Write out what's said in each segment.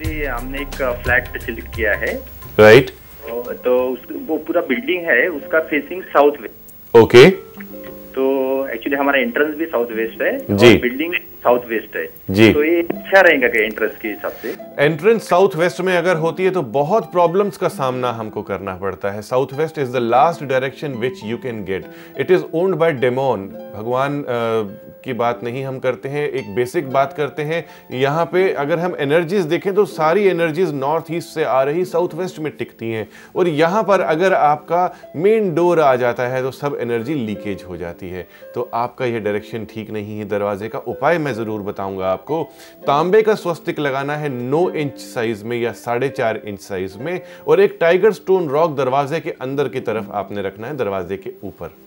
Actually हमने एक flat select किया है। राइट। तो वो पूरा बिल्डिंग है, उसका फेसिंग साउथ वेस्ट। ओके। तो एक्चुअली हमारा एंट्रेंस भी साउथ वेस्ट है जी। और बिल्डिंग साउथ वेस्ट है जी। तो ये अच्छा रहेगा क्या एंट्रेंस के हिसाब से? एंट्रेंस साउथ वेस्ट में अगर होती है तो बहुत प्रॉब्लम्स का सामना हमको करना पड़ता है। South west is the last direction which you can get. It is owned by demon. भगवान की बात नहीं हम करते हैं, एक बेसिक बात करते हैं। यहाँ पे अगर हम एनर्जीज देखें तो सारी एनर्जीज नॉर्थ ईस्ट से आ रही साउथ वेस्ट में टिकती हैं, और यहाँ पर अगर आपका मेन डोर आ जाता है तो सब एनर्जी लीकेज हो जाती है। तो आपका यह डायरेक्शन ठीक नहीं है। दरवाजे का उपाय मैं जरूर बताऊंगा आपको। तांबे का स्वस्तिक लगाना है 9 इंच साइज में या 4.5 इंच साइज में, और एक टाइगर स्टोन रॉक दरवाजे के अंदर की तरफ आपने रखना है, दरवाजे के ऊपर।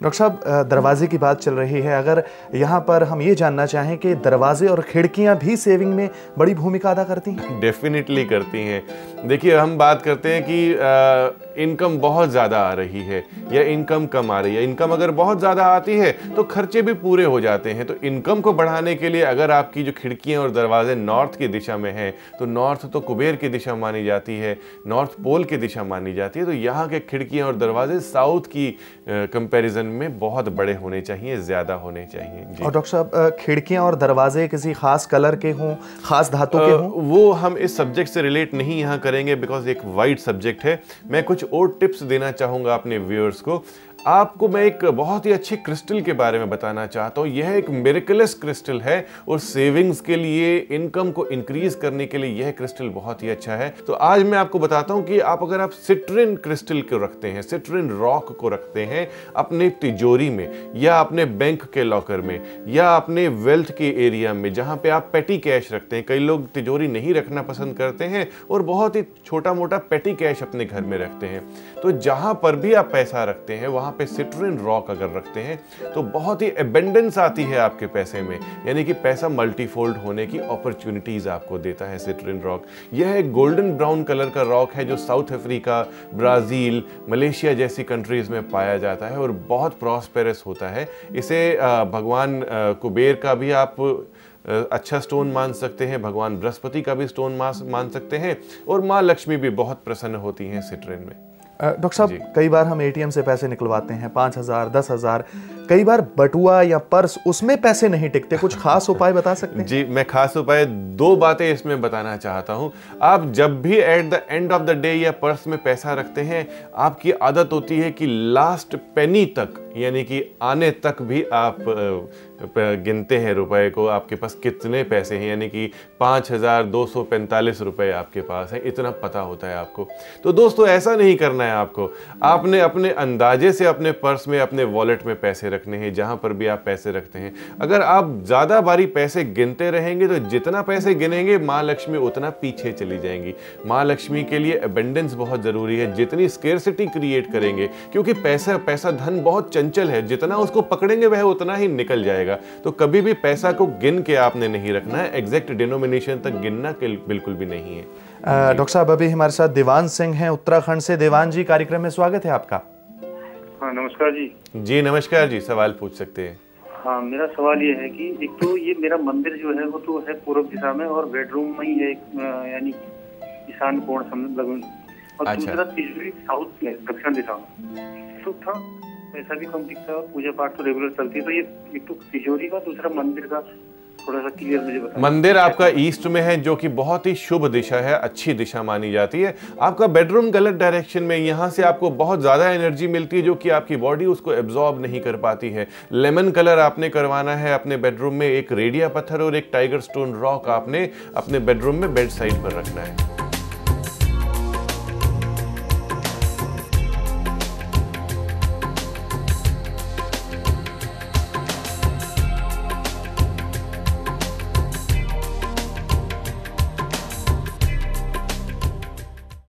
डॉक्टर साहब, दरवाजे की बात चल रही है, अगर यहाँ पर हम ये जानना चाहें कि दरवाजे और खिड़कियाँ भी सेविंग में बड़ी भूमिका अदा करती हैं? डेफिनेटली करती हैं। देखिए, हम बात करते हैं कि इनकम बहुत ज़्यादा आ रही है या इनकम कम आ रही है। इनकम अगर बहुत ज़्यादा आती है तो खर्चे भी पूरे हो जाते हैं। तो इनकम को बढ़ाने के लिए अगर आपकी जो खिड़कियाँ और दरवाजे नॉर्थ की दिशा में हैं, तो नॉर्थ तो कुबेर की दिशा मानी जाती है, नॉर्थ पोल की दिशा मानी जाती है, तो यहाँ के खिड़कियाँ और दरवाजे साउथ की कंपैरिजन में बहुत बड़े होने चाहिए, ज़्यादा होने चाहिए। जी। और डॉक्टर साहब, खिड़कियाँ और दरवाजे किसी खास कलर के हों, खास धातु के हों? वो हम इस सब्जेक्ट से रिलेट नहीं यहाँ करेंगे, बिकॉज एक वाइड सब्जेक्ट है। मैं कुछ और टिप्स देना चाहूँगा अपने व्यूअर्स को। आपको मैं एक बहुत ही अच्छी क्रिस्टल के बारे में बताना चाहता हूँ। यह एक मिरेकलस क्रिस्टल है और सेविंग्स के लिए, इनकम को इंक्रीज करने के लिए यह क्रिस्टल बहुत ही अच्छा है। तो आज मैं आपको बताता हूँ कि अगर आप सिट्रिन क्रिस्टल को रखते हैं, सिट्रिन रॉक को रखते हैं अपने तिजोरी में या अपने बैंक के लॉकर में या अपने वेल्थ के एरिया में जहाँ पे आप पेटी कैश रखते हैं। कई लोग तिजोरी नहीं रखना पसंद करते हैं और बहुत ही छोटा मोटा पेटी कैश अपने घर में रखते हैं। तो जहाँ पर भी आप पैसा रखते हैं वहाँ पे सिट्रिन रॉक अगर रखते हैं तो बहुत ही एबेंडेंस आती है आपके पैसे में, यानी कि पैसा मल्टीफोल्ड होने की अपॉर्चुनिटीज आपको देता है सिट्रिन रॉक। यह एक गोल्डन ब्राउन कलर का रॉक है जो साउथ अफ्रीका, ब्राजील, मलेशिया जैसी कंट्रीज में पाया जाता है और बहुत प्रॉस्पेरस होता है। इसे भगवान कुबेर का भी आप अच्छा स्टोन मान सकते हैं, भगवान बृहस्पति का भी स्टोन मान सकते हैं, और माँ लक्ष्मी भी बहुत प्रसन्न होती हैं सिट्रिन में। डॉक्टर साहब, कई बार हम एटीएम से पैसे निकलवाते हैं 5,000, 10,000, कई बार बटुआ या पर्स, उसमें पैसे नहीं टिकते। कुछ खास उपाय बता सकते हैं? जी, मैं खास उपाय 2 बातें इसमें बताना चाहता हूं। आप जब भी at the end of the day या पर्स में पैसा रखते हैं, आपकी आदत होती है कि लास्ट पेनी तक, यानी कि आने तक भी आप गिनते हैं रुपए को, आपके पास कितने पैसे हैं, यानी कि 5,245 रुपए आपके पास है, इतना पता होता है आपको। तो दोस्तों, ऐसा नहीं करना है आपको। आपने अपने अंदाजे से अपने पर्स में, अपने वॉलेट में पैसे रखने हैं, जहां पर भी आप पैसे रखते हैं। अगर आप ज्यादा बारी पैसे गिनते रहेंगे तो जितना पैसे गिनेंगे माँ लक्ष्मी उतना पीछे चली जाएंगी। माँ लक्ष्मी के लिए एबेंडेंस बहुत जरूरी है। जितनी स्केर्सिटी क्रिएट करेंगे, क्योंकि पैसा धन बहुत चंचल है, जितना उसको पकड़ेंगे वह उतना ही निकल जाएगा। तो कभी भी पैसा को गिन के आपने नहीं रखना है, एग्जैक्ट डिनोमिनेशन तक गिनना बिल्कुल भी नहीं है। डॉक्टर साहब, अभी हमारे साथ देवान सिंह हैं उत्तराखंड से। देवान जी, कार्यक्रम में स्वागत है आपका। हाँ, नमस्कार जी। जी नमस्कार जी, सवाल पूछ सकते हैं। हाँ, मेरा सवाल ये है कि एक तो ये मेरा मंदिर जो है वो तो है पूर्व दिशा में और बेडरूम में ही है, यानी ईशान कोण समझ, और दूसरा तिजोरी साउथ में, दक्षिण दिशा में। तो था पैसा भी कम दिखता है और पूजा पाठ तो रेगुलर चलती है। तो ये एक तो तिजोरी का, दूसरा मंदिर का थोड़ा सा क्लियर मुझे बताइए। मंदिर आपका ईस्ट में है, जो कि बहुत ही शुभ दिशा है, अच्छी दिशा मानी जाती है। आपका बेडरूम गलत डायरेक्शन में, यहाँ से आपको बहुत ज्यादा एनर्जी मिलती है जो कि आपकी बॉडी उसको एब्जॉर्ब नहीं कर पाती है। लेमन कलर आपने करवाना है अपने बेडरूम में। एक रेडिया पत्थर और एक टाइगर स्टोन रॉक आपने अपने बेडरूम में बेड साइड पर रखना है।